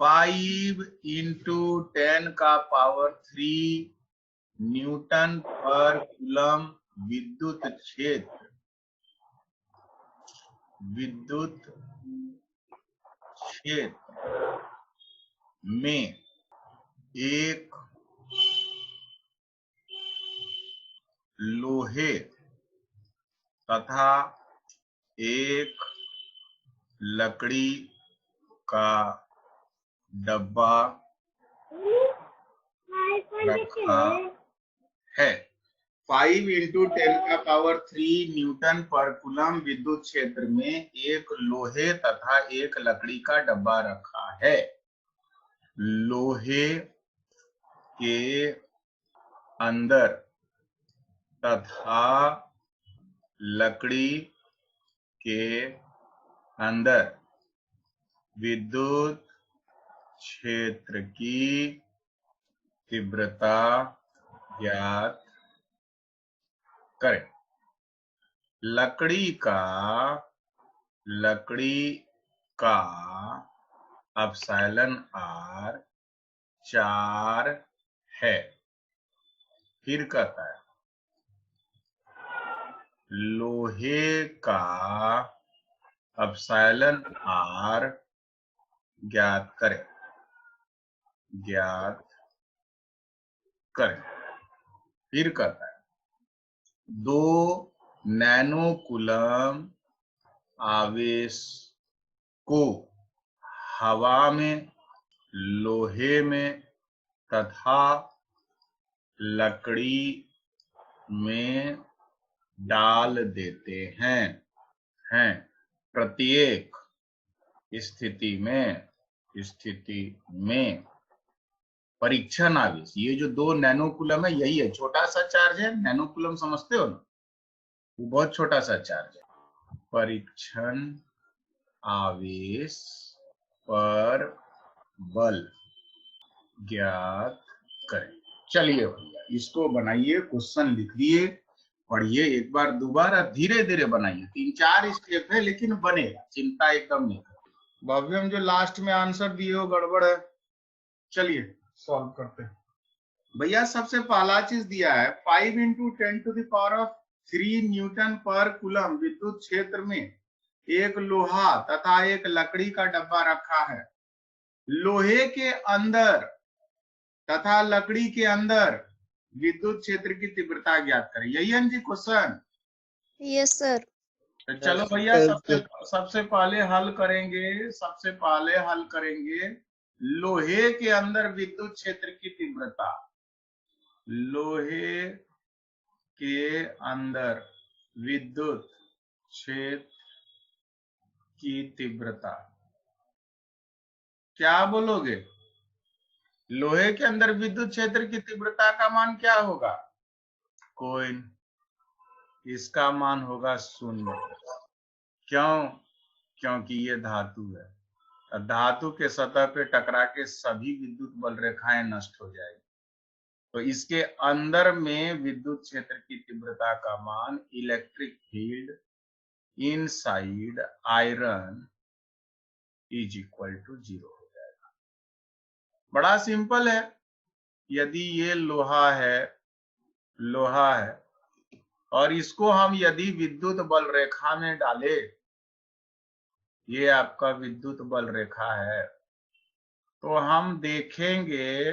5 into 10⁻³ Newton पर coulomb विद्युत क्षेत्र में एक लोहे तथा एक लकड़ी का डब्बा रखा है। 5 इंटू 10⁻³ न्यूटन पर कूलम विद्युत क्षेत्र में एक लोहे तथा एक लकड़ी का डब्बा रखा है। लोहे के अंदर तथा लकड़ी के अंदर विद्युत क्षेत्र की तीव्रता ज्ञात करें। लकड़ी का एप्सिलॉन r 4 है। फिर कहता है लोहे का एप्सिलॉन r ज्ञात करें। फिर कहता है 2 नैनो कूलम आवेश को हवा में, लोहे में तथा लकड़ी में डाल देते हैं। प्रत्येक स्थिति में परीक्षण आवेश, ये जो 2 नैनो कूलम है यही है, छोटा सा चार्ज है। नैनो कूलम समझते हो ना, वो बहुत छोटा सा चार्ज है। परीक्षण आवेश पर बल ज्ञात करें। चलिए भैया इसको बनाइए, क्वेश्चन लिख दिए, पढ़िए एक बार दोबारा, धीरे धीरे बनाइए। 3-4 स्टेप है लेकिन बनेगा, चिंता एकदम नहीं करें। भव्यम जो लास्ट में आंसर दिए हो गड़बड़ है। चलिए सॉल्व करते हैं भैया। सबसे पहला चीज दिया है 5 इंटू 10⁻³ न्यूटन पर कूलम विद्युत क्षेत्र में एक लोहा तथा एक लकड़ी का डब्बा रखा है। लोहे के अंदर तथा लकड़ी के अंदर विद्युत क्षेत्र की तीव्रता ज्ञात करें। यही है जी क्वेश्चन? Yes sir. तो चलो भैया सबसे पहले हल करेंगे लोहे के अंदर विद्युत क्षेत्र की तीव्रता। लोहे के अंदर विद्युत क्षेत्र की तीव्रता क्या बोलोगे? लोहे के अंदर विद्युत क्षेत्र की तीव्रता का मान क्या होगा? कोई, इसका मान होगा 0। क्यों? क्योंकि ये धातु है। धातु के सतह पे टकरा के सभी विद्युत बल रेखाएं नष्ट हो जाएगी। तो इसके अंदर में विद्युत क्षेत्र की तीव्रता का मान electric field inside iron is equal to 0 हो जाएगा। बड़ा सिंपल है। यदि ये लोहा है और इसको हम यदि विद्युत बल रेखा में डाले, ये आपका विद्युत बल रेखा है, तो हम देखेंगे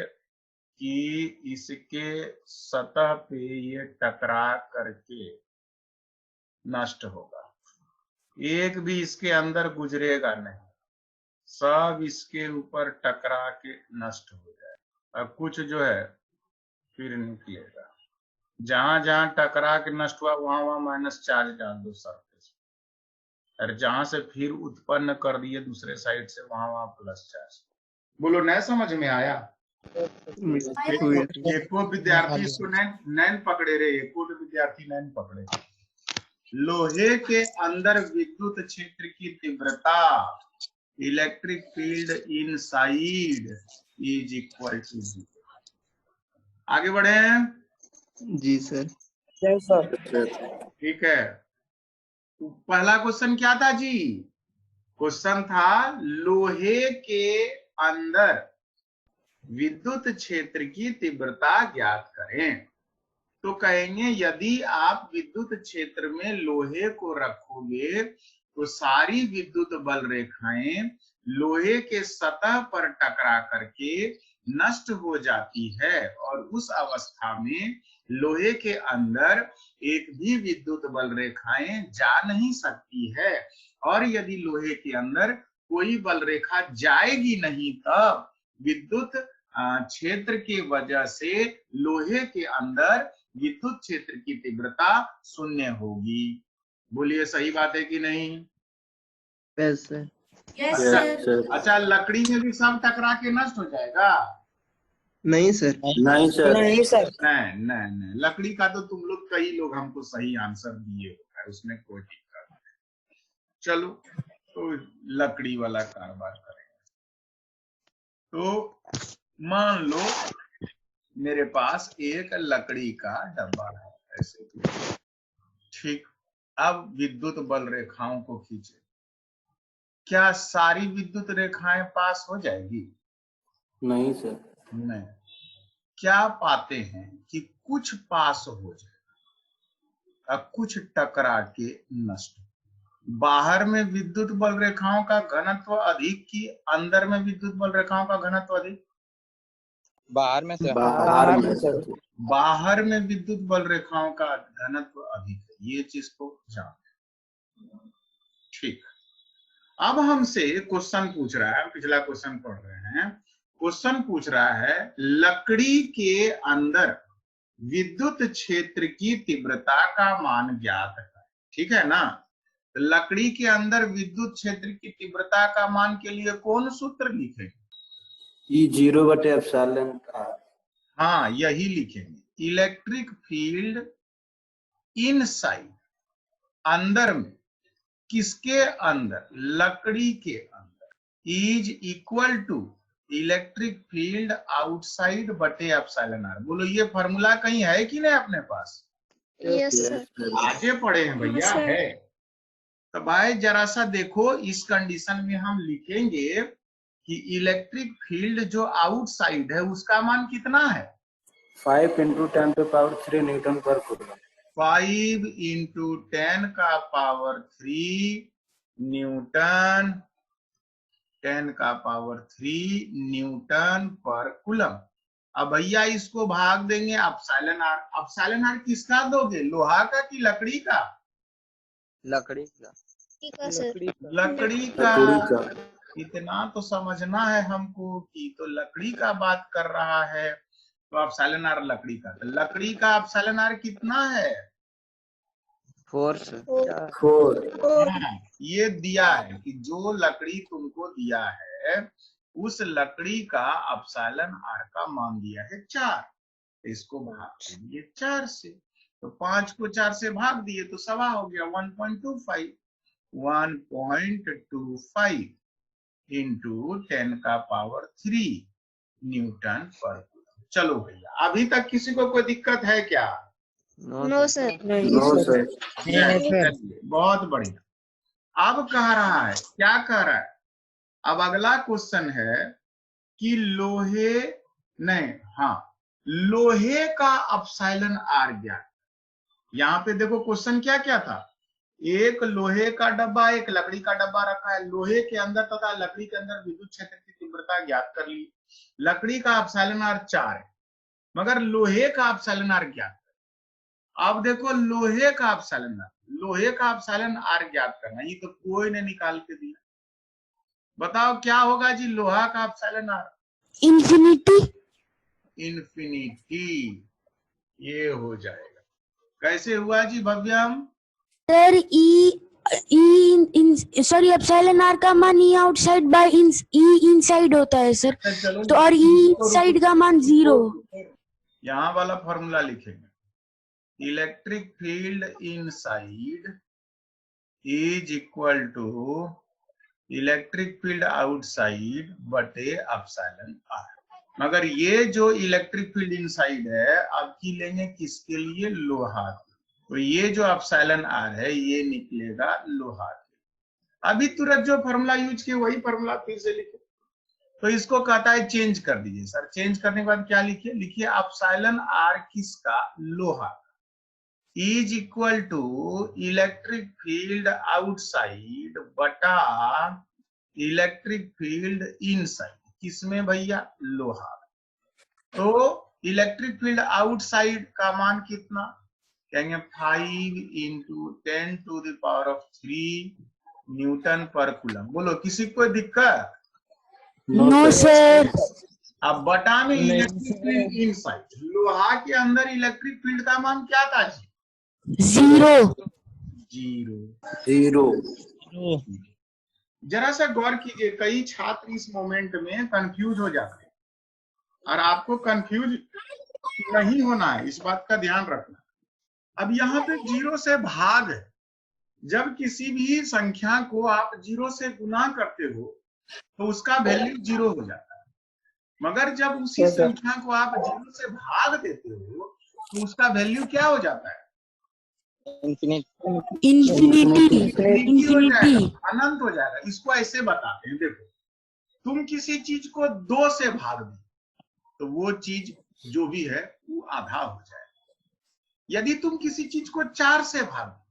कि इसके सतह पे ये टकरा करके नष्ट होगा। एक भी इसके अंदर गुजरेगा नहीं, सब इसके ऊपर टकरा के नष्ट हो जाएगा। अब कुछ जो है फिर निकलेगा। जहां जहां टकरा के नष्ट हुआ वहां माइनस चार्ज डाल दो सरफेस, और जहां से फिर उत्पन्न कर दिए दूसरे साइड से वहां प्लस चार्ज। बोलो नया समझ में आया? एको विद्यार्थी इसको नैन पकड़े रे, एको विद्यार्थी नैन पकड़े। लोहे के अंदर विद्युत क्षेत्र की तीव्रता electric field inside is equal to 0। आगे बढ़े जी सर। ठीक है, तो पहला क्वेश्चन क्या था जी? क्वेश्चन था लोहे के अंदर विद्युत क्षेत्र की तीव्रता ज्ञात करें। तो कहेंगे यदि आप विद्युत क्षेत्र में लोहे को रखोगे तो सारी विद्युत बल रेखाएं लोहे के सतह पर टकरा करके नष्ट हो जाती है और उस अवस्था में लोहे के अंदर एक भी विद्युत बल रेखाएं जा नहीं सकती है, और यदि लोहे के अंदर कोई बल रेखा जाएगी नहीं तब विद्युत क्षेत्र की वजह से लोहे के अंदर विद्युत क्षेत्र की तीव्रता शून्य होगी। बोलिए सही बात है कि नहीं? Yes sir. Yes sir. अच्छा, लकड़ी में भी सब टकरा के नष्ट हो जाएगा? नहीं सर। नहीं सर। नहीं सर। नहीं नहीं नहीं, लकड़ी का तो तुम लोग कई लोग हमको सही आंसर दिए होगा, उसमें कोई दिक्कत नहीं। चलो तो लकड़ी वाला कारोबार करेंगे। तो मान लो मेरे पास एक लकड़ी का डब्बा है ऐसे, ठीक। अब विद्युत बल रेखाओं को खींचे, क्या सारी विद्युत रेखाएं पास हो जाएगी? नहीं सर। नहीं। क्या पाते हैं कि कुछ पास हो जाए और कुछ टकरा के नष्ट। बाहर में विद्युत बल रेखाओं का घनत्व अधिक कि अंदर में विद्युत बल रेखाओं का घनत्व अधिक? बाहर में सर। बाहर में सर। बाहर में विद्युत बल रेखाओं का घनत्व अधिक है, ये चीज को जान। ठीक। अब हमसे क्वेश्चन पूछ रहा है, पिछला क्वेश्चन पढ़ रहे हैं। क्वेश्चन पूछ रहा है लकड़ी के अंदर विद्युत क्षेत्र की तीव्रता का मान ज्ञात है, ठीक है ना? लकड़ी के अंदर विद्युत क्षेत्र की तीव्रता का मान के लिए कौन सूत्र लिखेंगे? E0/ε। हाँ, यही लिखेंगे। इलेक्ट्रिक फील्ड इनसाइड, अंदर में, किसके अंदर? लकड़ी के अंदर, is equal to electric field outside बटे एप्सिलॉन आर। बोलो ये फॉर्मूला कहीं है कि नहीं अपने पास? Yes sir. आगे पढ़े हैं भैया, है। तो भाई जरा सा देखो, इस कंडीशन में हम लिखेंगे कि इलेक्ट्रिक फील्ड जो आउटसाइड है उसका मान कितना है? 5 × 10³ न्यूटन पर कूलम। 5 × 10³ न्यूटन, 10³ न्यूटन पर कूलम। अब भैया इसको भाग देंगे एप्सिलॉन आर। एप्सिलॉन आर किसका दोगे, लोहा का कि लकड़ी का? लकड़ी का। लकड़ी का। इतना तो समझना है हमको कि तो लकड़ी का बात कर रहा है, तो एप्सिलॉन आर लकड़ी का। तो लकड़ी का एप्सिलॉन आर कितना है? 4 हाँ, ये दिया है कि जो लकड़ी तुमको दिया है उस लकड़ी का एप्सिलॉन आर का मान दिया है 4। इसको भाग दिए 4 से, तो 5 को 4 से भाग दिए तो सवा हो गया 1.25। 1.25 इंटू 10³ न्यूटन पर कूलम। चलो भैया, अभी तक किसी को कोई दिक्कत है क्या? No sir. No sir. बहुत बढ़िया। अब कह रहा है, क्या कह रहा है? अब अगला क्वेश्चन है कि लोहे का एप्सिलॉन आर ज्ञात। यहाँ पे देखो क्वेश्चन क्या क्या था, एक लोहे का डब्बा, एक लकड़ी का डब्बा रखा है। लोहे के अंदर तथा लकड़ी के अंदर विद्युत क्षेत्र की तीव्रता ज्ञात कर ली। लकड़ी का एप्सिलॉन आर 4 है, मगर लोहे का एप्सिलॉन आर ज्ञात। अब देखो लोहे का एप्सिलॉन आर ज्ञात करना, ये तो कोई ने निकाल के दिया। बताओ क्या होगा जी लोहा का एप्सिलॉन आर? इन्फिनिटी। ये हो जाएगा। कैसे हुआ जी Bhavyam? Sir sorry epsilon R का मान E outside by E inside होता है सर। चलो तो और ई इनसाइड का मान 0। यहाँ वाला फॉर्मूला लिखेंगे, electric field inside is equal to electric field outside बटे एप्सिलॉन आर। मगर ये जो इलेक्ट्रिक फील्ड इनसाइड है आपकी लेंगे किसके लिए? लोहा। तो ये जो एप्सिलॉन आर है ये निकलेगा लोहा। अभी तुरंत जो फॉर्मूला यूज किए वही फॉर्मूला फिर से लिखे। तो इसको कहता है चेंज कर दीजिए सर। चेंज करने के बाद क्या लिखिए, लिखिए एप्सिलॉन आर किसका, लोहा, is equal to electric field outside बटा इलेक्ट्रिक फील्ड इनसाइड। किसमें भैया, लोहा। तो इलेक्ट्रिक फील्ड आउटसाइड का मान कितना, कहेंगे 5 इंटू 10⁻³ न्यूटन पर कूलम। बोलो किसी को दिक्कत? No sir. अब बटा में इलेक्ट्रिक फील्ड इनसाइड, लोहा के अंदर इलेक्ट्रिक फील्ड का मान क्या था जी? 0। जीरो। जरा सा गौर कीजिए, कई छात्र इस मोमेंट में कंफ्यूज हो जाते हैं और आपको कंफ्यूज नहीं होना है, इस बात का ध्यान रखना। अब यहाँ पे 0 से भाग है। जब किसी भी संख्या को आप 0 से गुना करते हो तो उसका वैल्यू 0 हो जाता है, मगर जब उसी संख्या को आप 0 से भाग देते हो तो उसका वैल्यू क्या हो जाता है, इंफिनिटी। अनंत हो जाएगा। इसको ऐसे बताते हैं, देखो तुम किसी चीज को 2 से भाग दो तो वो चीज जो भी है वो आधा हो जाएगा। यदि तुम किसी चीज को 4 से भाग दो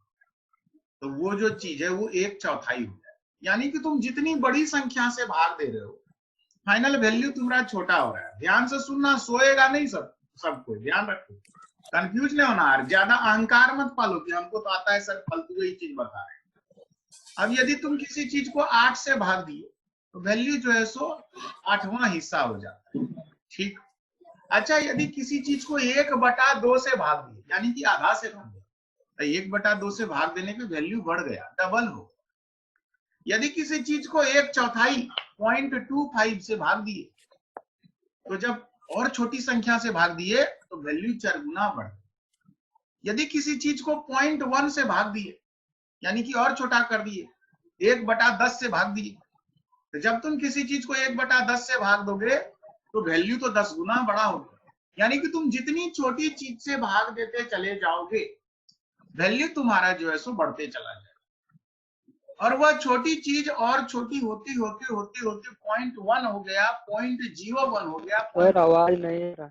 तो वो जो चीज है वो 1/4 हो जाएगा। यानी कि तुम जितनी बड़ी संख्या से भाग दे रहे हो फाइनल वैल्यू तुम्हारा छोटा हो रहा है। ध्यान से सुनना, सोएगा नहीं सबको ध्यान रखो, कंफ्यूज नहीं होना। ज्यादा अहंकार मत पालो कि हमको तो आता है सर, फालतू ही चीज बता रहे हैं। अब यदि तुम किसी चीज को 8 से भाग दिए तो वैल्यू जो है सो 8वां हिस्सा हो जाता है, ठीक। अच्छा, यदि किसी चीज को 1/2 से भाग दिए यानी कि आधा से भाग दिया तो 1/2 से भाग देने पे वैल्यू बढ़ गया, डबल हो। यदि किसी चीज को 1/4 0.25 से भाग दिए तो जब और छोटी संख्या से भाग दिए तो वैल्यू 4 गुना बढ़ गई। यदि किसी चीज को 0.1 से भाग दिए यानी कि और छोटा कर दिए, 1/10 से भाग दिए, तो जब तुम किसी चीज को 1/10 से भाग दोगे तो वैल्यू तो 10 गुना बड़ा होगा। यानी कि तुम जितनी छोटी चीज से भाग देते चले जाओगे वैल्यू तुम्हारा जो है सो बढ़ते चला जाएगा, और वह छोटी चीज और छोटी होती होते होते होते 0.1 हो गया, 0.01 हो गया, सर आवाज नहीं आ रहा।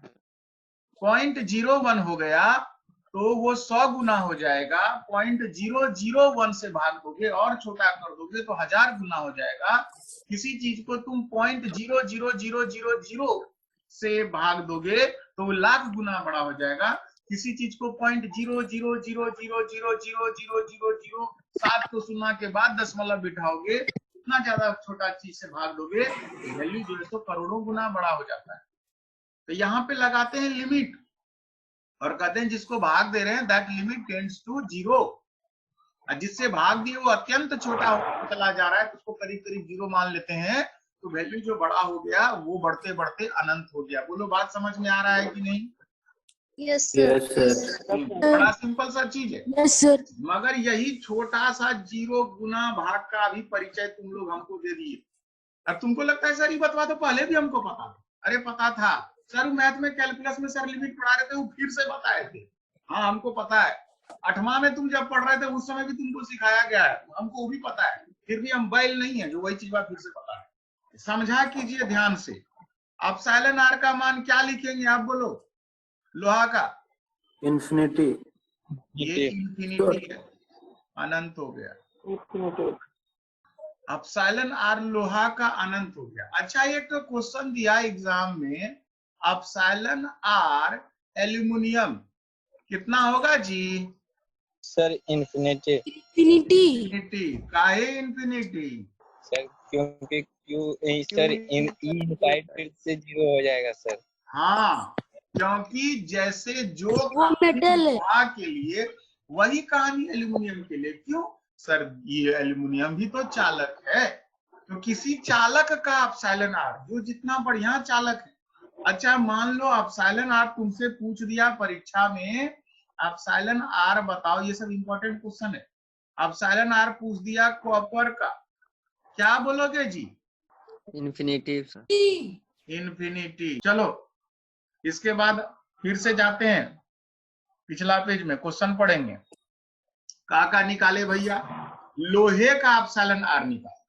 0.01 हो गया तो वो 100 गुना हो जाएगा। 0.001 से भाग दोगे और छोटा कर दोगे तो 1000 गुना हो जाएगा। किसी चीज को तुम 0.00000 से भाग दोगे तो वो लाख गुना बड़ा हो जाएगा। किसी चीज को 0.000000000 7 को सुना के बाद दशमलव बिठाओगे, उतना ज्यादा छोटा चीज से भाग दोगे तो वैल्यू जो है तो करोड़ों गुना बड़ा हो जाता है। तो यहाँ पे लगाते हैं लिमिट और कहते हैं जिसको भाग दे रहे हैं दैट लिमिट टेंड्स टू 0। जिससे भाग दिए वो अत्यंत छोटा होता चला जा रहा है तो उसको करीब करीब 0 मान लेते हैं, तो वैल्यू जो बड़ा हो गया वो बढ़ते बढ़ते अनंत हो गया। बोलो बात समझ में आ रहा है कि नहीं? Yes sir. बड़ा सिंपल सा चीज है। Yes sir. मगर यही छोटा सा 0 गुना भाग का भी परिचय तुम लोग हमको दे दिए। अब तुमको लगता है सर ये बतवा तो पहले भी हमको पता था। अरे पता था सर, मैथ में कैलकुलस में सर लिमिट पढ़ा रहे थे वो फिर से बताए थे। हाँ हमको पता है, 8वां में तुम जब पढ़ रहे थे उस समय भी तुमको सिखाया गया है, हमको वो भी पता है। फिर भी हम बैल नहीं है जो वही चीज बात फिर से पता है। समझा कीजिए ध्यान से। एप्सिलॉन आर का मान क्या लिखेंगे आप बोलो? लोहा का इंफिनिटी। ये इंफिनिटी है, अनंत हो गया। एप्सिलॉन आर लोहा का अनंत हो गया। अच्छा, एक तो क्वेश्चन दिया एग्जाम में, एप्सिलॉन आर एल्यूमिनियम कितना होगा जी? Sir infinity. इंफिनिटी। काहे इंफिनिटी? सर क्योंकि सर इनसाइड फिर से 0 हो जाएगा सर। हाँ, क्योंकि जैसे जो वो मेटल है। लोहा के लिए वही कहानी एल्यूमिनियम के लिए। क्यों सर? ये एल्यूमिनियम भी तो चालक है, तो किसी चालक का एप्सिलॉन आर जो जितना बढ़िया चालक है। अच्छा, मान लो एप्सिलॉन आर तुमसे पूछ दिया परीक्षा में, एप्सिलॉन आर बताओ, ये सब इंपॉर्टेंट क्वेश्चन है। एप्सिलॉन आर पूछ दिया कॉपर का, क्या बोलोगे जी? Infinity sir. इंफिनिटी। चलो इसके बाद फिर से जाते हैं पिछला पेज में, क्वेश्चन पढ़ेंगे। का निकाले भैया? लोहे का एप्सिलॉन आर निकाले।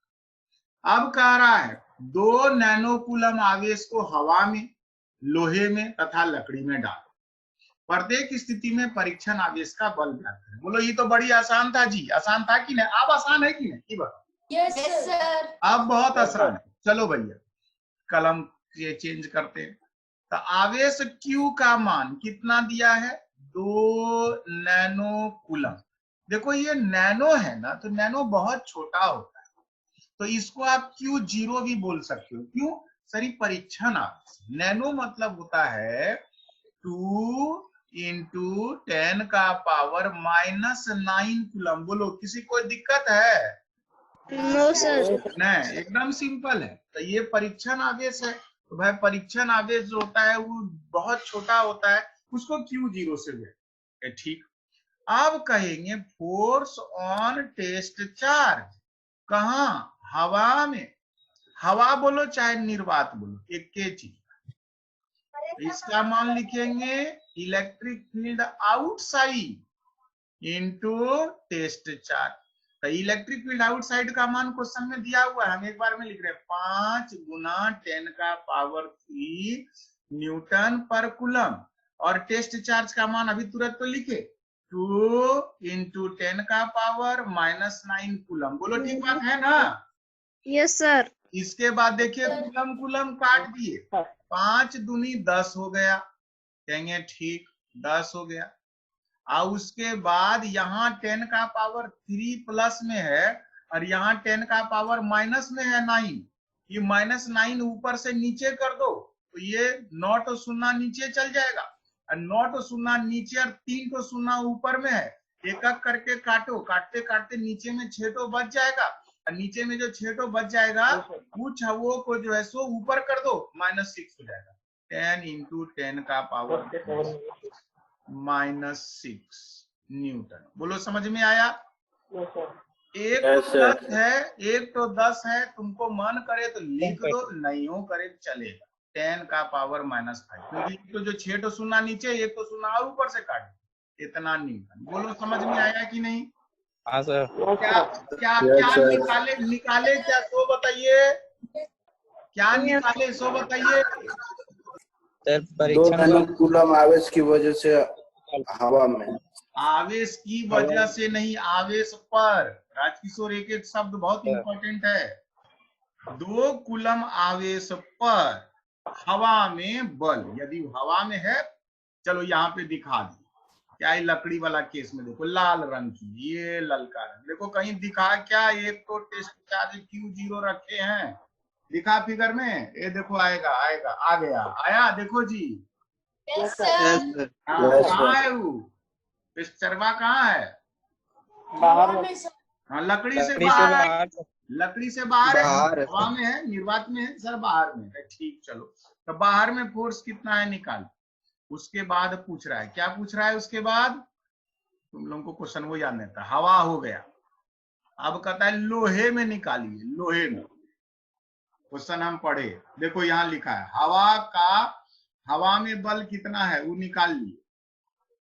अब कह रहा है 2 नैनोकूलम आवेश को हवा में, लोहे में तथा लकड़ी में डाल। प्रत्येक स्थिति में परीक्षण आवेश का बल ज्ञात करें। बोलो ये तो बड़ी आसान था जी, आसान था कि नहीं? अब आसान है कि नहीं? ये बताओ। Yes sir. अब बहुत आसान है। चलो भैया कलम ये चेंज करते हैं। तो आवेश Q का मान कितना दिया है? 2 नैनोकूलम। देखो ये नैनो है ना, तो नैनो बहुत छोटा होता है, तो इसको आप Q0 भी बोल सकते हो। क्यों? सरी परीक्षण आवेश। नैनो मतलब होता है 2 इंटू 10 का पावर -9 कूलम। बोलो किसी कोई दिक्कत है? No sir. नहीं, एकदम सिंपल है। तो ये परीक्षण आवेश है। तो भाई परीक्षण आवेश जो होता है वो बहुत छोटा होता है, उसको Q0 से ले। ठीक। अब कहेंगे फोर्स ऑन टेस्ट चार्ज। कहा? हवा में। हवा बोलो चाहे निर्वात बोलो, एक के चीज। इसका मान लिखेंगे electric field outside into test charge. तो इलेक्ट्रिक फील्ड आउटसाइड का मान क्वेश्चन में दिया हुआ है, हम एक बार में लिख रहे हैं 5 गुना 10 का पावर 3 न्यूटन पर कूलम। और टेस्ट चार्ज का मान अभी तुरंत तो लिखे 2 इंटू 10 का पावर -9 कूलम। बोलो ठीक बात है ना? Yes sir. इसके बाद देखिए कूलम कूलम काट दिए, 5 दूनी 10 हो गया। कहेंगे ठीक 10 हो गया। और उसके बाद यहाँ 10 का पावर 3 प्लस में है और यहाँ 10 का पावर माइनस में है 9। ये -9 ऊपर से नीचे कर दो तो ये 9 तो शून्य नीचे चल जाएगा, और 9 तो शून्य नीचे और 3 तो शून्य ऊपर में है। एक एक करके काटो, काटते काटते नीचे में 6 तो बच जाएगा, और नीचे में जो 6 तो बच जाएगा कुछ वो को जो है सो ऊपर कर दो, -6 हो जाएगा। 10 इंटू 10 का पावर -6 न्यूटन। बोलो समझ में आया? एक तो 10 है, एक तो 10 है। तुमको मन करे तो लिख दो, नहीं हो करे तो चलेगा। 10 का पावर -5, क्योंकि तो जो 6 तो शून्य नीचे, एक तो शून्य और ऊपर से काट, इतना न्यूटन। बोलो समझ में आया कि नहीं? हाँ सर। क्या क्या क्या निकाले क्या सो बताइए, क्या निकाले सो बताइए। सर 2 परीक्षण नैनोकूलम आवेश की वजह से हवा में। आवेश की वजह से नहीं, आवेश पर। राजकिशोर एक एक शब्द बहुत इंपॉर्टेंट है। 2 कूलम आवेश पर हवा में बल, यदि हवा में है। चलो यहाँ पे दिखा दी क्या, ये लकड़ी वाला केस में देखो लाल रंग की, ये ललका रंग देखो कहीं दिखा क्या? एक तो टेस्ट चार्ज Q0 रखे हैं, दिखा फिगर में? ये देखो आएगा आएगा, आ गया, आया देखो जी। Yes sir. कहाँ है वो चरवा? कहाँ है? बाहर में। हाँ लकड़ी से लकड़ी से बाहर, बाहर। लकड़ी से बाहर है, बाहर है। हवा में है, निर्वात में है सर, बाहर में है। ठीक चलो, तो बाहर में फोर्स कितना है निकाल। उसके बाद पूछ रहा है, क्या पूछ रहा है उसके बाद? तुम लोगों को क्वेश्चन वो याद नहीं था। हवा हो गया, अब कहता है लोहे में निकालिए। लोहे में क्वेश्चन हम पढ़े, देखो यहाँ लिखा है हवा में बल कितना है वो निकाल लिए।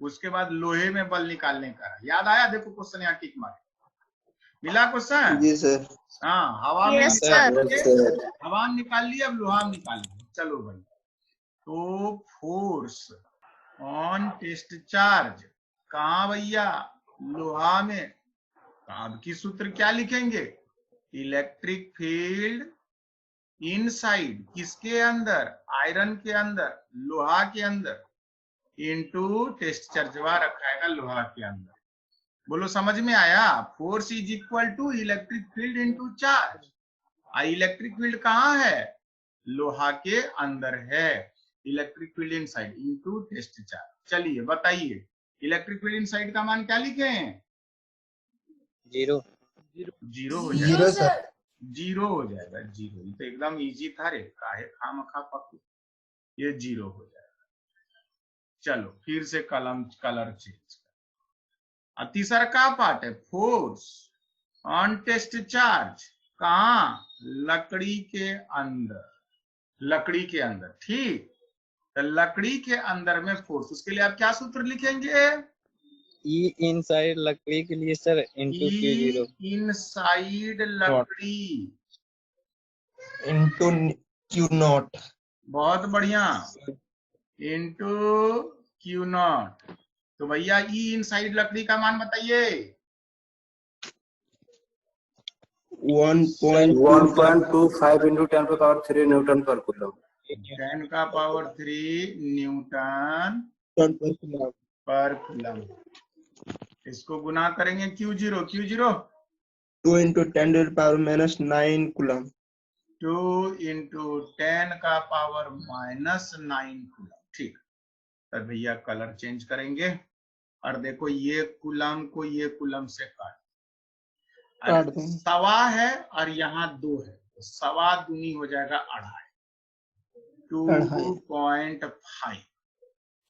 उसके बाद लोहे में बल निकालने का है। याद आया? देखो क्वेश्चन यहाँ टिक मारे, मिला क्वेश्चन? जी सर। हाँ हवा में Yes, हवा में निकाल लिए, अब लोहा में निकाल लिए। चलो भाई, तो फोर्स ऑन टेस्ट चार्ज कहाँ भैया? लोहा में। अब की सूत्र क्या लिखेंगे? इलेक्ट्रिक फील्ड इनसाइड, किसके अंदर? आयरन के अंदर, लोहा के अंदर, इनटू टेस्ट चार्जवा रखाएगा लोहा के अंदर। बोलो समझ में आया? Force is equal to electric field into charge. Electric field कहाँ है? लोहा के अंदर है। Electric field inside into test charge. चलिए बताइए इलेक्ट्रिक फील्ड इनसाइड का मान क्या लिखे हैं? 0 हो जाएगा। सर। 0 हो जाएगा। 0 तो एकदम इजी था रे, काहे खामखा पक्की, ये 0 हो जाएगा। चलो फिर से कलर चेंज। और तीसरा का पार्ट है फोर्स ऑन टेस्ट चार्ज कहाँ? लकड़ी के अंदर, लकड़ी के अंदर। ठीक, तो लकड़ी के अंदर में फोर्स, उसके लिए आप क्या सूत्र लिखेंगे? ई इनसाइड लकड़ी के लिए सर इनटू Q0 इनसाइड लकड़ी into Q naught. बहुत बढ़िया, इंटू क्यू नॉट। तो भैया ई इनसाइड लकड़ी का मान बताइए। 1.25 into 10 to the power 3 Newton per coulomb. 10 का पावर 3 न्यूटन पर कूलम। इसको गुना करेंगे Q0 2 into 10 to the power minus 9 coulomb. 2 into 10 का पावर -9 कूलम। ठीक, तब भैया कलर चेंज करेंगे और देखो ये कूलम को ये कूलम से काट दें। सवा है और यहाँ 2 है, तो सवा दूनी हो जाएगा 2.5 2.5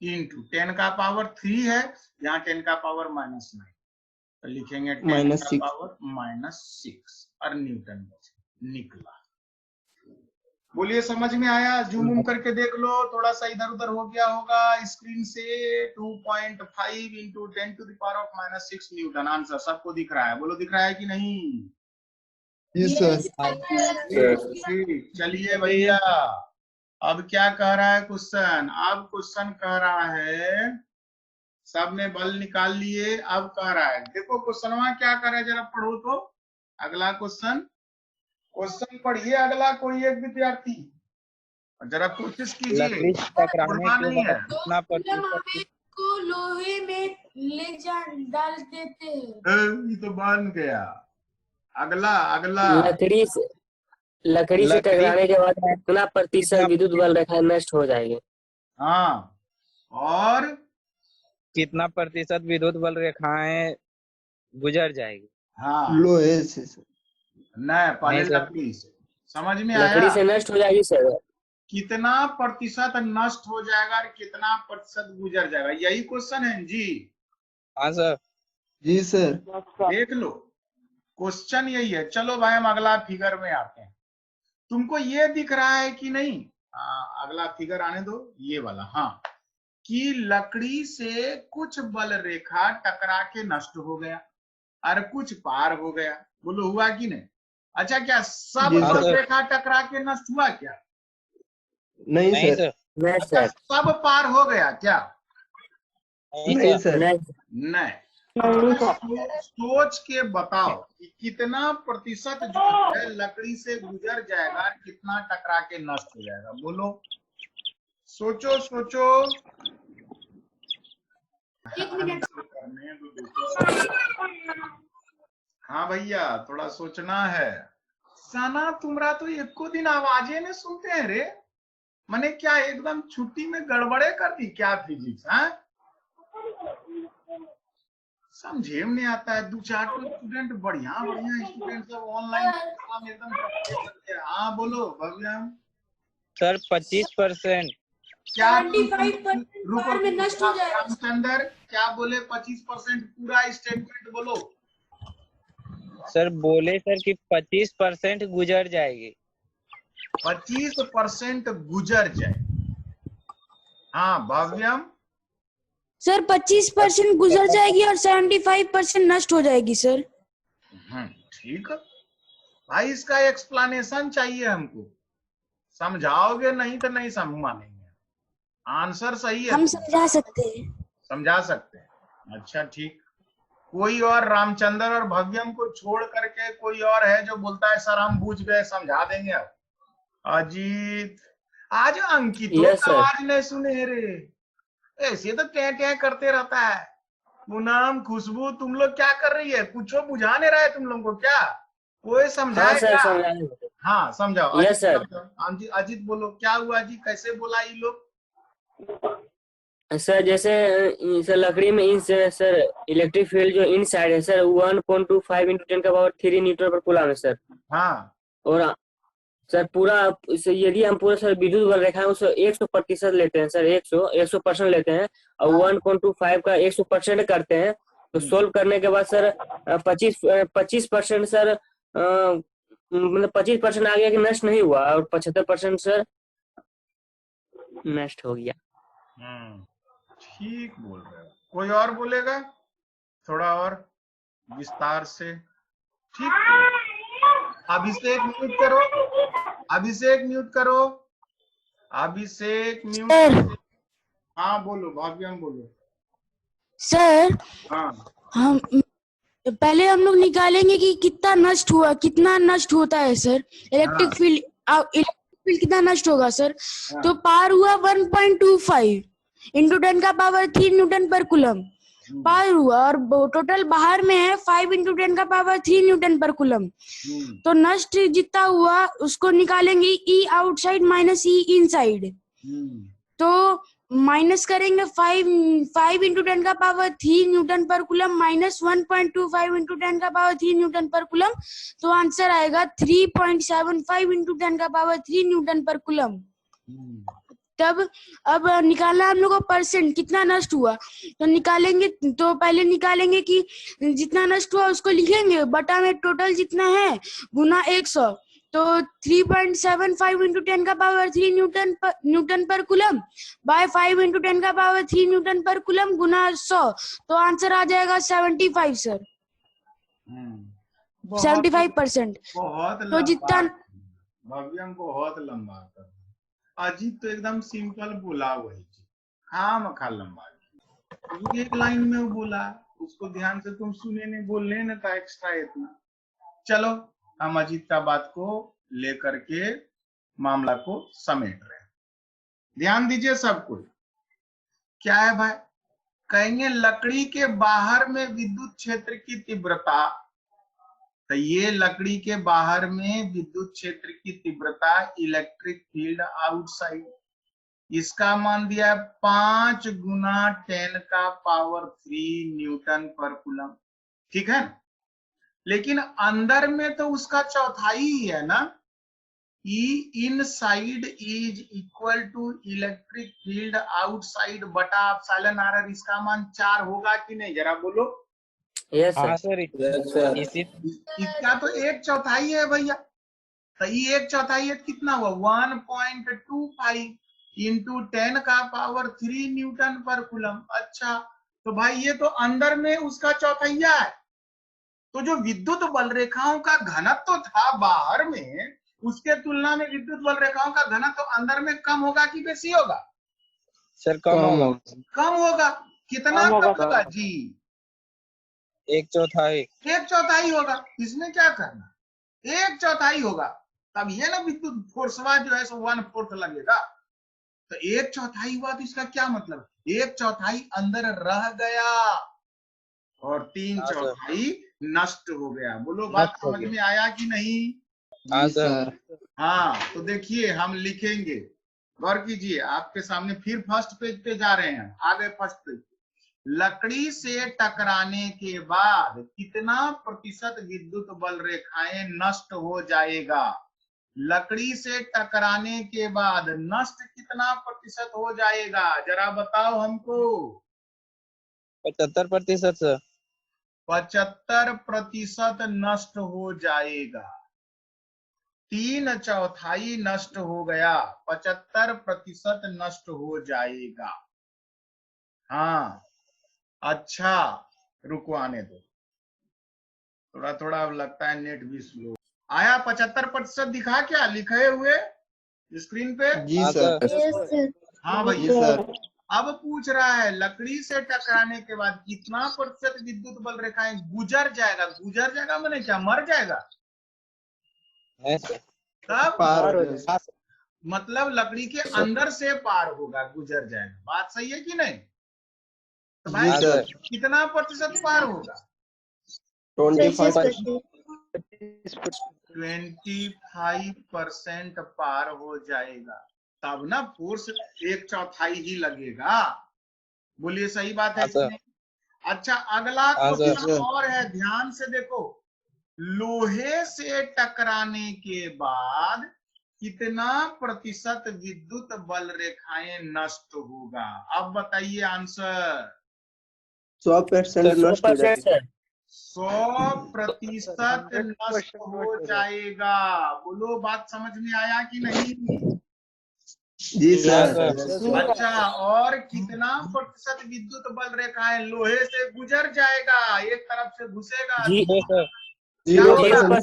इंटू 10 का पावर 3 है, यहाँ 10 का पावर -9, तो लिखेंगे 10 का पावर -6 और न्यूटन निकला। बोलिए समझ में आया? जूम करके देख लो, थोड़ा सा इधर उधर हो गया होगा स्क्रीन से। 2.5 into 10 to the power -6 newton answer सबको दिख रहा है? बोलो दिख रहा है कि नहीं? ठीक, चलिए भैया अब क्या कह रहा है क्वेश्चन? अब क्वेश्चन कह रहा है, सब ने बल निकाल लिए, अब कह रहा है, देखो क्वेश्चन क्या कर रहा है, जरा पढ़ो तो अगला क्वेश्चन पढ़िए। अगला कोई एक विद्यार्थी जरा कोशिश कीजिए, पढ़ना नहीं है। कितना प्रतिशत को लोहे में ले डाल देते हैं। ये तो बन गया। अगला लकड़ी से टकराने के बाद कितना प्रतिशत विद्युत बल रेखा नष्ट हो जाएगी? हाँ, और कितना प्रतिशत विद्युत बल रेखाएं गुजर जाएगी? हाँ, लोहे से नहीं, पहले लकड़ी से। समझ में आया? लकड़ी से नष्ट हो जाएगी सर। कितना प्रतिशत नष्ट हो जाएगा और कितना प्रतिशत गुजर जाएगा, यही क्वेश्चन है जी। हाँ सर। जी सर। देख लो क्वेश्चन यही है। चलो भाई हम अगला फिगर में आते हैं। तुमको ये दिख रहा है कि नहीं? अगला फिगर आने दो, ये वाला। हाँ, कि लकड़ी से कुछ बल रेखा टकरा के नष्ट हो गया और कुछ पार हो गया। बोलो हुआ कि नहीं? अच्छा, क्या सब बल रेखा टकरा के नष्ट हुआ क्या? नहीं सर। अच्छा, सब पार हो गया क्या? नहीं सर। नहीं। सोच के बताओ कि कितना प्रतिशत जो है लकड़ी से गुजर जाएगा और कितना टकरा के नष्ट हो जाएगा। बोलो, सोचो सोचो। हाँ भैया, थोड़ा सोचना है। साना तुमरा तो एको दिन आवाजे नहीं सुनते हैं रे। मैंने क्या एकदम छुट्टी में गड़बड़े कर दी क्या फिजिक्स? हाँ, समझे में नहीं आता है। 2-4 स्टूडेंट बढ़िया स्टूडेंट सब ऑनलाइन एकदम करते हैं। हाँ बोलो भव्यम। सर 25%। क्या 75% में नष्ट हो जाएगा। रामचंद्र क्या बोले? 25% पूरा स्टेटमेंट बोलो। सर बोले सर कि 25% गुजर जाएगी। 25% गुजर जाए। हाँ भव्यम। सर 25% गुजर जाएगी और 75% नष्ट हो जाएगी सर। ठीक है भाई, इसका एक्सप्लेनेशन चाहिए हमको। समझाओगे नहीं तो नहीं समझ मानेंगे। आंसर सही है, हम समझा सकते हैं। समझा सकते हैं। अच्छा ठीक, कोई और रामचंद्र और भव्यम को छोड़ करके कोई और है जो बोलता है सर हम बूझ गए, समझा देंगे अब? अजीत, आज अंकित आवाज नहीं सुने रे, ऐसे तो टे करते रहता है। पूनम, खुशबू, तुम लोग क्या कर रही है? कुछ बुझा नहीं रहा है तुम लोग को क्या? कोई समझाए क्या? हाँ समझाओ। Yes sir. अजीत बोलो, क्या हुआ जी? कैसे बोला ये लोग? सर जैसे सर लकड़ी में इन सर इलेक्ट्रिक फील्ड जो इनसाइड है सर 1.25 into 10 का पावर 3 न्यूटन पर कूलम है सर। हाँ, और सर पूरा यदि हम पूरा सर विद्युत बल रेखा उसको 100% लेते हैं सर, 100% लेते हैं और 1.25 का 100% करते हैं, तो सोल्व करने के बाद सर 25% सर मतलब 25% आ गया कि नष्ट नहीं हुआ और 75% सर नष्ट हो गया। ठीक बोल रहे हो। कोई और बोलेगा थोड़ा और विस्तार से? ठीक अभिषेक म्यूट करो, अभिषेक म्यूट करो, अभिषेक म्यूट। सर हाँ बोलो भाग्यम बोलो। सर हाँ हम पहले हम लोग निकालेंगे कि कितना नष्ट हुआ, कितना नष्ट होता है सर इलेक्ट्रिक हाँ। फील्ड, इलेक्ट्रिक फील्ड कितना नष्ट होगा सर। हाँ। तो पार हुआ 1.25 इंटू 10 का पावर 3 न्यूटन पर कूलम पार हुआ, और टोटल बाहर में है 5 इंटू 10 का पावर 3 न्यूटन पर कूलम। तो नष्ट जितना हुआ उसको निकालेंगे ई आउटसाइड माइनस ई इनसाइड। तो माइनस करेंगे 5 इंटू 10 का पावर 3 न्यूटन पर कूलम माइनस 1.25 इंटू 10 का पावर 3 न्यूटन पर कूलम। तो आंसर आएगा 3.75 इंटू 10 का पावर 3 न्यूटन पर कूलम। तब अब निकालना हम लोग को परसेंट कितना नष्ट हुआ, तो निकालेंगे। तो पहले निकालेंगे कि जितना नष्ट हुआ उसको लिखेंगे बटा में टोटल जितना है गुना 100। तो 3.75 इंटू 10 का पावर 3 न्यूटन पर कूलम बाय 5 इंटू 10 का पावर 3 न्यूटन पर कूलम गुना 100। तो आंसर आ जाएगा 75 सर, 75%। बहुत तो लंबा जितना भव्यम बहुत लंबा कर, अजीत तो एकदम सिंपल बोला वही चीज, हाँ मखा लंबा एक लाइन में वो बोला, उसको ध्यान से तुम सुने नहीं, बोलने न था एक्स्ट्रा इतना। चलो हम अजीत का बात को लेकर के मामला को समेट रहे हैं। ध्यान दीजिए सब कोई, क्या है भाई, कहेंगे लकड़ी के बाहर में विद्युत क्षेत्र की तीव्रता। तो ये लकड़ी के बाहर में विद्युत क्षेत्र की तीव्रता इलेक्ट्रिक फील्ड आउटसाइड, इसका मान दिया है 5 गुना 10 का पावर 3 न्यूटन पर कूलम, ठीक है। लेकिन अंदर में तो उसका चौथाई ही है ना। E inside is equal to electric field outside बटा एप्सिलॉन आर, इसका मान 4 होगा कि नहीं, जरा बोलो। यस हाँ सर। सर, इसी इसका तो 1/4 है भैया। तो ये 1/4 है, कितना हुआ 1.25 इंटू 10 का पावर 3 न्यूटन पर कूलम। अच्छा तो भाई ये तो अंदर में उसका चौथाइया है। तो जो विद्युत बल रेखाओं का घनत्व था बाहर में, उसके तुलना में विद्युत बल रेखाओं का घनत्व अंदर में कम होगा कि बेसी होगा? सर कम होगा, कम होगा। कितना कम होगा जी? 1/4। 1/4 होगा। इसमें क्या करना, 1/4 होगा। तब ये ना विद्युत फोर्सवा जो है सो 1/4 लगेगा। तो 1/4 हुआ, तो इसका क्या मतलब, 1/4 अंदर रह गया और 3/4 नष्ट हो गया। बोलो बात समझ में आया कि नहीं? हाँ सर। हाँ तो देखिए हम लिखेंगे, गौर कीजिए, आपके सामने फिर फर्स्ट पेज पे जा रहे हैं, आगे फर्स्ट पेज। लकड़ी से टकराने के बाद कितना प्रतिशत विद्युत बल रेखाएं नष्ट हो जाएगा? लकड़ी से टकराने के बाद नष्ट कितना प्रतिशत हो जाएगा, जरा बताओ हमको। 75% सर। 75% नष्ट हो जाएगा। 3/4 नष्ट हो गया, 75% नष्ट हो जाएगा। हाँ अच्छा रुको, आने दो, थोड़ा थोड़ा अब लगता है नेट भी स्लो आया। 75% दिखा क्या लिखे हुए स्क्रीन पे? जी सर। हाँ भैया। अब पूछ रहा है लकड़ी से टकराने के बाद कितना प्रतिशत विद्युत बल रेखाएं गुजर जाएगा। गुजर जाएगा मैंने क्या, मर जाएगा? तब मतलब लकड़ी के अंदर से पार होगा, गुजर जाएगा। बात सही है कि नहीं? तो भाई कितना प्रतिशत पार होगा? 25% पार हो जाएगा। तब ना फोर्स 1/4 ही लगेगा। बोलिए सही बात है कि नहीं? अच्छा अगला क्वेश्चन और है, ध्यान से देखो। लोहे से टकराने के बाद कितना प्रतिशत विद्युत बल रेखाएं नष्ट होगा? अब बताइए आंसर। 100% नष्ट हो जाएगा। 100% नष्ट हो जाएगा। बोलो बात समझ में आया कि नहीं? जी सर। अच्छा और कितना प्रतिशत विद्युत बल रेखाएं लोहे से गुजर जाएगा, एक तरफ से घुसेगा? जी सर। 0%,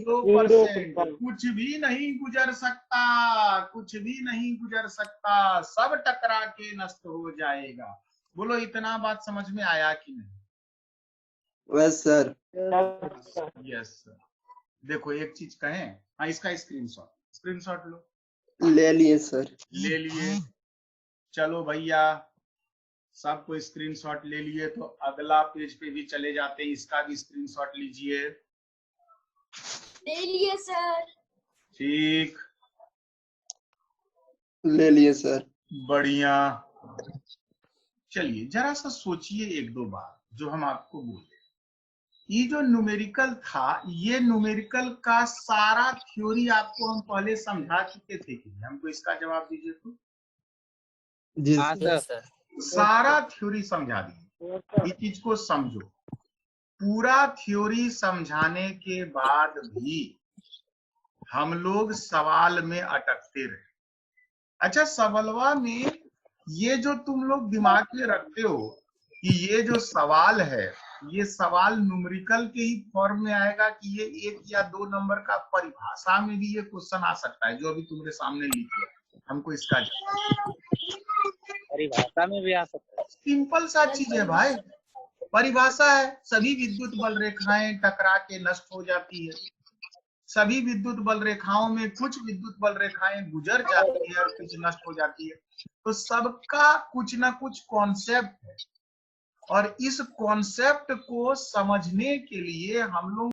0%, कुछ भी नहीं गुजर सकता, कुछ भी नहीं गुजर सकता, सब टकरा के नष्ट हो जाएगा। बोलो इतना बात समझ में आया कि नहीं? Yes sir. Yes sir. देखो एक चीज कहें, हाँ इसका स्क्रीनशॉट लो। ले लिए सर। ले लिए। चलो भैया सबको स्क्रीनशॉट ले लिए, तो अगला पेज पे भी चले जाते हैं, इसका भी स्क्रीनशॉट लीजिए। ले लिए सर। ठीक, ले लिए सर। बढ़िया। चलिए जरा सा सोचिए एक दो बार जो हम आपको बोले। ये जो न्यूमेरिकल था, ये न्यूमेरिकल का सारा थ्योरी आपको हम पहले समझा चुके थे कि हमको इसका जवाब दीजिए तो। जी हाँ सर। सारा थ्योरी समझा दिए, इस चीज को समझो। पूरा थ्योरी समझाने के बाद भी हम लोग सवाल में अटकते रहे। अच्छा सवालवा में ये जो तुम लोग दिमाग में रखते हो कि ये जो सवाल है, ये सवाल न्यूमेरिकल के ही फॉर्म में आएगा कि ये 1 या 2 नंबर का परिभाषा में भी ये क्वेश्चन आ सकता है, जो अभी तुम्हारे सामने लिख दिया। हमको इसका जवाब परिभाषा में भी आ सकता है। सिंपल सा चीज है भाई, परिभाषा है। सभी विद्युत बल रेखाएं टकरा के नष्ट हो जाती है। सभी विद्युत बल रेखाओं में कुछ विद्युत बल रेखाएं गुजर जाती है और कुछ नष्ट हो जाती है। तो सबका कुछ ना कुछ कॉन्सेप्ट है, और इस कॉन्सेप्ट को समझने के लिए हम लोग